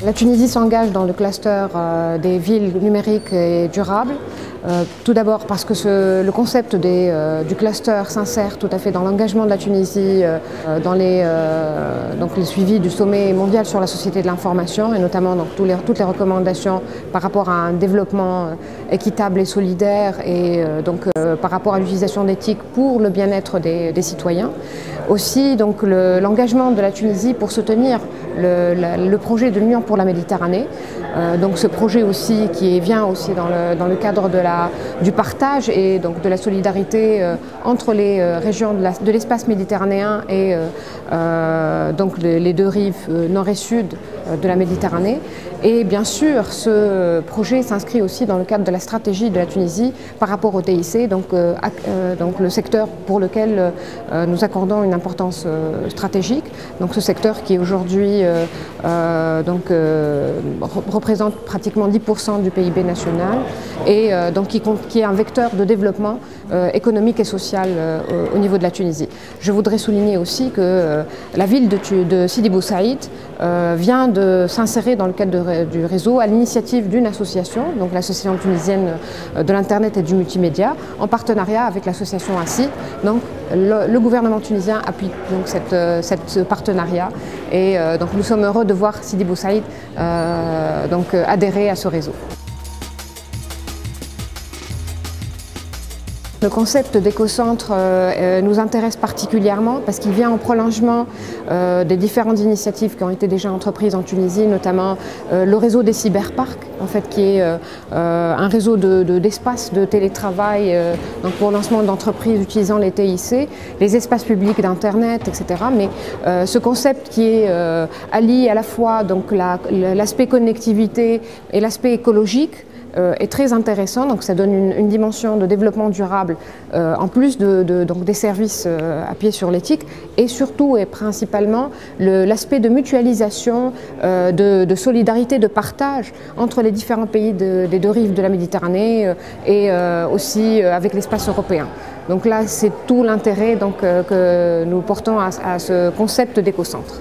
La Tunisie s'engage dans le cluster des villes numériques et durables. Tout d'abord parce que le concept du cluster s'insère tout à fait dans l'engagement de la Tunisie dans donc les suivis du sommet mondial sur la société de l'information et notamment donc, toutes les recommandations par rapport à un développement équitable et solidaire et par rapport à l'utilisation d'éthique pour le bien-être des citoyens. Aussi donc l'engagement de la Tunisie pour soutenir le projet de l'Union pour la Méditerranée. Donc ce projet aussi qui vient aussi dans le cadre du partage et donc de la solidarité entre les régions de l'espace méditerranéen et donc les deux rives nord et sud de la Méditerranée. Et bien sûr, ce projet s'inscrit aussi dans le cadre de la stratégie de la Tunisie par rapport au TIC, donc le secteur pour lequel nous accordons une importance stratégique. Donc ce secteur qui aujourd'hui représente pratiquement 10% du PIB national et donc qui est un vecteur de développement économique et social au niveau de la Tunisie. Je voudrais souligner aussi que la ville de Sidi Bou Saïd vient de s'insérer dans le cadre du réseau à l'initiative d'une association, donc l'association tunisienne de l'internet et du multimédia, en partenariat avec l'association ASSI. Donc le gouvernement tunisien appuie donc ce partenariat et donc nous sommes heureux de voir Sidi Bou Saïd adhérer à ce réseau. Le concept d'écocentre nous intéresse particulièrement parce qu'il vient en prolongement des différentes initiatives qui ont été déjà entreprises en Tunisie, notamment le réseau des cyberparcs, en fait, qui est un réseau d'espaces de télétravail donc pour le lancement d'entreprises utilisant les TIC, les espaces publics d'Internet, etc. Mais ce concept qui allie à la fois l'aspect connectivité et l'aspect écologique est très intéressant, donc ça donne une dimension de développement durable en plus donc des services appuyés sur l'éthique et surtout et principalement l'aspect de mutualisation, de solidarité, de partage entre les différents pays des deux rives de la Méditerranée et aussi avec l'espace européen. Donc là, c'est tout l'intérêt que nous portons à ce concept d'écocentre.